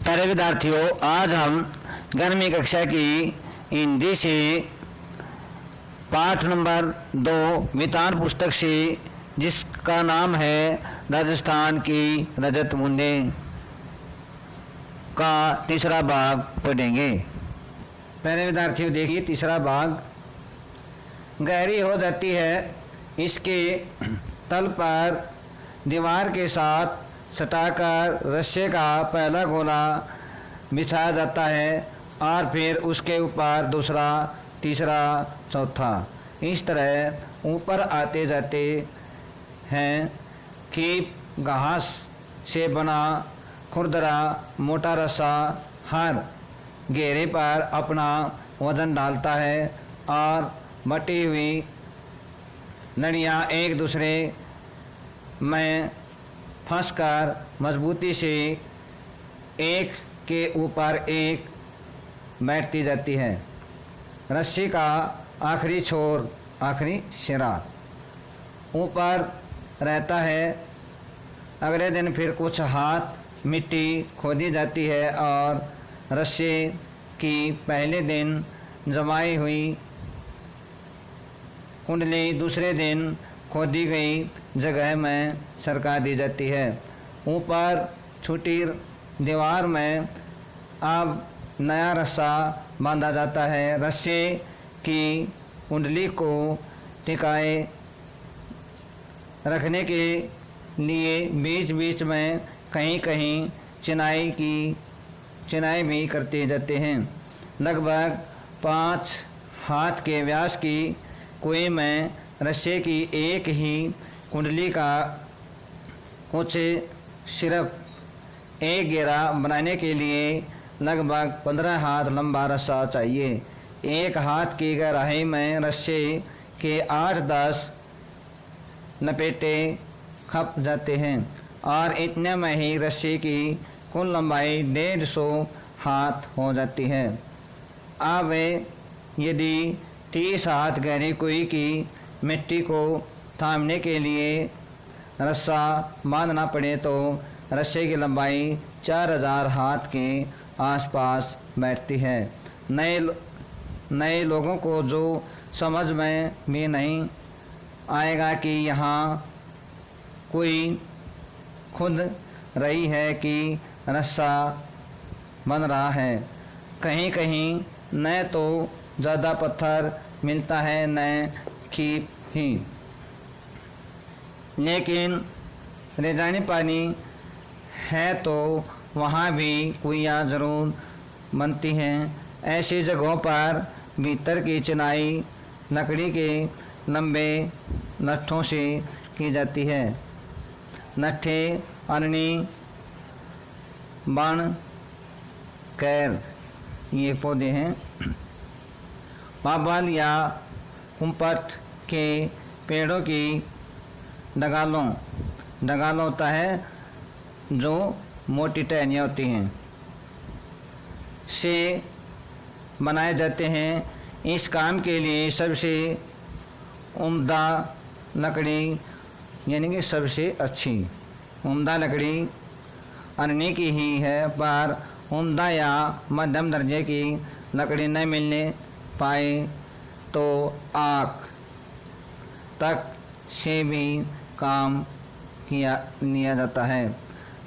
प्यारे विद्यार्थियों, आज हम 11वीं कक्षा की हिंदी से पाठ नंबर 2 मितान पुस्तक से, जिसका नाम है राजस्थान की रजत बूंदें, का तीसरा भाग पढ़ेंगे। प्यारे विद्यार्थियों, देखिए तीसरा भाग। गहरी हो जाती है, इसके तल पर दीवार के साथ सटाकर रस्से का पहला गोला बिछाया जाता है और फिर उसके ऊपर दूसरा, तीसरा, चौथा, इस तरह ऊपर आते जाते हैं कि घास से बना खुरदरा मोटा रस्सा हर घेरे पर अपना वजन डालता है और बटी हुई लड़ियाँ एक दूसरे में फंसकर मजबूती से एक के ऊपर एक बैठती जाती है। रस्सी का आखिरी छोर, आखिरी सिरा ऊपर रहता है। अगले दिन फिर कुछ हाथ मिट्टी खोदी जाती है और रस्सी की पहले दिन जमाई हुई कुंडली दूसरे दिन खोदी गई जगह में सरका दी जाती है। ऊपर छोटी दीवार में अब नया रस्सा बांधा जाता है। रस्से की कुंडली को टिकाए रखने के लिए बीच बीच में कहीं कहीं चिनाई भी करते जाते हैं। लगभग 5 हाथ के व्यास की कुएं में रस्से की एक ही कुंडली का कुछ सिर्फ एक घेरा बनाने के लिए लगभग 15 हाथ लंबा रस्सा चाहिए। एक हाथ की गहराई में रस्से के 8-10 लपेटे खप जाते हैं और इतने में ही रस्से की कुल लंबाई 150 हाथ हो जाती है। अब यदि 30 हाथ गहरी कुएं की मिट्टी को थामने के लिए रस्सा बांधना पड़े तो रस्से की लंबाई 4000 हाथ के आसपास बैठती है। नए लोगों को जो समझ में भी नहीं आएगा कि यहाँ कोई खुद रही है कि रस्सा बन रहा है। कहीं कहीं न तो ज़्यादा पत्थर मिलता है न खीप ही, लेकिन रेगिस्तानी पानी है तो वहाँ भी कुइयाँ ज़रूर बनती हैं। ऐसी जगहों पर भीतर की चिनाई लकड़ी के लंबे लट्ठों से की जाती है। लट्ठे अरनी, बन, कैर, ये पौधे हैं। पाबल या कुम्पट के पेड़ों की डगालों होता है जो मोटी टहनियाँ होती हैं से बनाए जाते हैं। इस काम के लिए सबसे उम्दा लकड़ी यानी कि सबसे अच्छी उम्दा लकड़ी अरनी की ही है, पर उम्दा या मध्यम दर्जे की लकड़ी न मिलने पाए तो आक तक से भी काम लिया जाता है।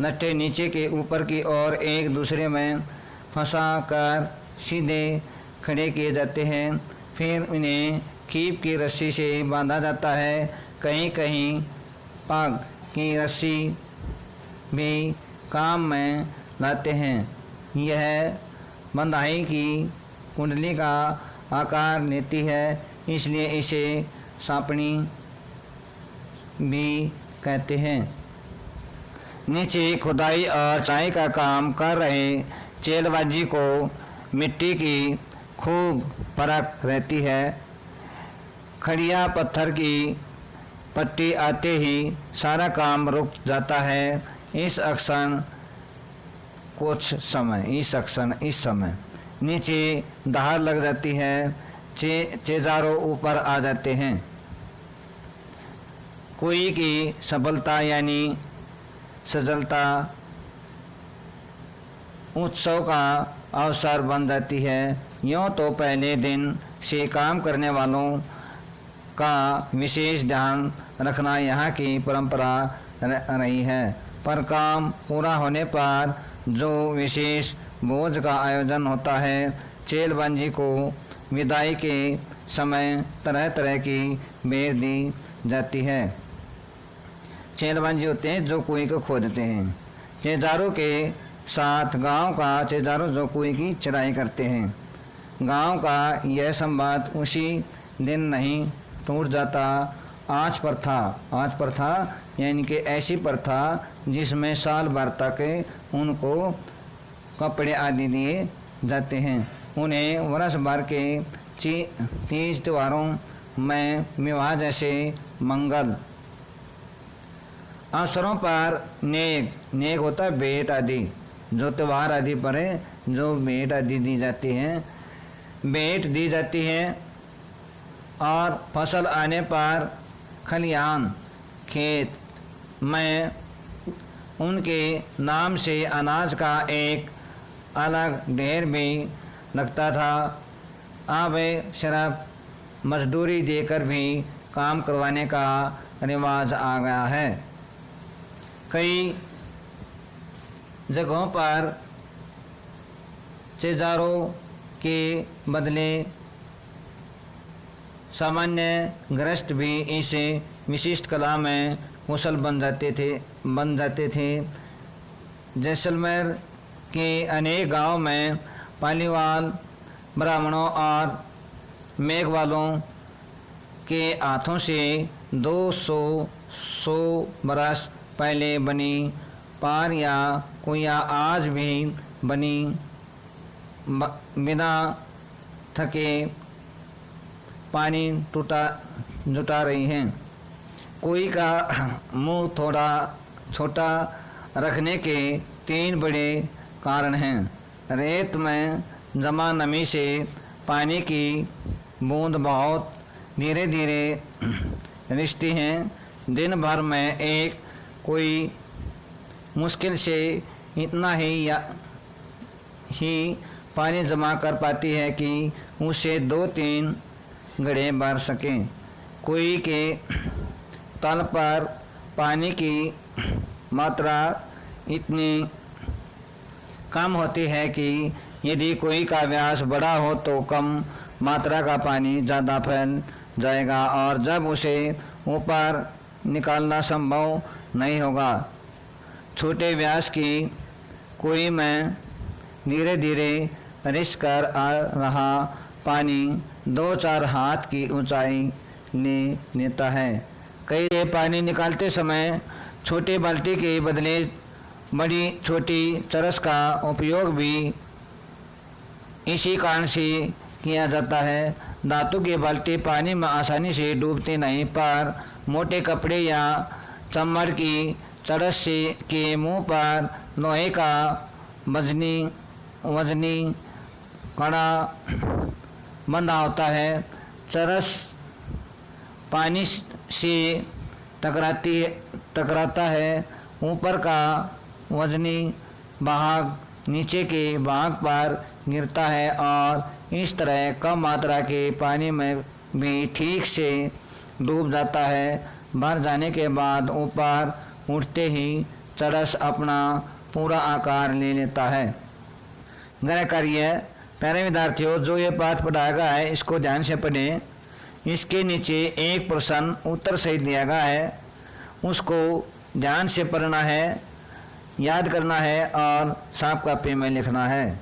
लट्ठे नीचे के ऊपर की ओर एक दूसरे में फंसा कर सीधे खड़े किए जाते हैं। फिर उन्हें खीप की रस्सी से बांधा जाता है। कहीं कहीं पग की रस्सी भी काम में लाते हैं। यह बंधाई की कुंडली का आकार लेती है, इसलिए इसे सांपनी भी कहते हैं। नीचे खुदाई और चाई का काम कर रहे चेलबाजी को मिट्टी की खूब परख रहती है। खड़िया पत्थर की पट्टी आते ही सारा काम रुक जाता है। इस समय नीचे दहाड़ लग जाती है। चेजारों ऊपर आ जाते हैं। कोई की सफलता यानी सजलता उत्सव का अवसर बन जाती है। यूँ तो पहले दिन से काम करने वालों का विशेष ध्यान रखना यहाँ की परंपरा रही है, पर काम पूरा होने पर जो विशेष भोज का आयोजन होता है, चेलबंजी को विदाई के समय तरह तरह की भेंट दी जाती है। चेलबंजी होते हैं जो कुएं को खोदते हैं। चेजारों के साथ गांव का चेजारों जो कुएं की चराई करते हैं। गांव का यह संवाद उसी दिन नहीं टूट जाता। आज प्रथा यानी कि ऐसी प्रथा जिसमें साल भर तक उनको कपड़े आदि दिए जाते हैं। उन्हें वर्ष भर के तीज त्योहारों में विवाह जैसे मंगल अवसरों पर नेक होता है भेंट आदि, जो त्यौहार आदि पर है जो भेंट आदि दी जाती है। और फसल आने पर खलिहान खेत में उनके नाम से अनाज का एक अलग ढेर भी लगता था। अब सिर्फ मजदूरी देकर भी काम करवाने का रिवाज आ गया है। कई जगहों पर चेजारों के बदले सामान्य गृहस्थ भी इस विशिष्ट कला में कुशल बन जाते थे। जैसलमेर के अनेक गांव में पालीवाल ब्राह्मणों और मेघवालों के हाथों से 200 बरस पहले बनी पार या कुइयाँ आज भी बनी बिना थके पानी जुटा रही हैं। कुएं का मुंह थोड़ा छोटा रखने के 3 बड़े कारण हैं। रेत में जमा नमी से पानी की बूंद बहुत धीरे धीरे रिसती हैं। दिन भर में एक कोई मुश्किल से इतना ही पानी जमा कर पाती है कि उसे 2-3 घड़े भर सकें। कुएं के तल पर पानी की मात्रा इतनी कम होती है कि यदि कुएं का व्यास बड़ा हो तो कम मात्रा का पानी ज़्यादा फैल जाएगा और जब उसे ऊपर निकालना संभव नहीं होगा। छोटे व्यास की कुएं में धीरे धीरे रिस कर आ रहा पानी 2-4 हाथ की ऊंचाई ले लेता है। कई पानी निकालते समय छोटे बाल्टी के बदले बड़ी छोटी चरस का उपयोग भी इसी कारण से किया जाता है। धातु की बाल्टी पानी में आसानी से डूबती नहीं, पर मोटे कपड़े या चमड़ की चरस से के मुंह पर लोहे का वजनी कड़ा बंधा होता है। चरस पानी से टकराता है। ऊपर का वजनी भाग नीचे के भाग पर गिरता है और इस तरह कम मात्रा के पानी में भी ठीक से डूब जाता है। भर जाने के बाद ऊपर उठते ही चरस अपना पूरा आकार ले लेता है। गृह कार्य प्यारे विद्यार्थियों, जो ये पाठ पढ़ाया गया है इसको ध्यान से पढ़ें। इसके नीचे एक प्रश्न उत्तर सहित दिया गया है, उसको ध्यान से पढ़ना है, याद करना है और साफ कॉपी में लिखना है।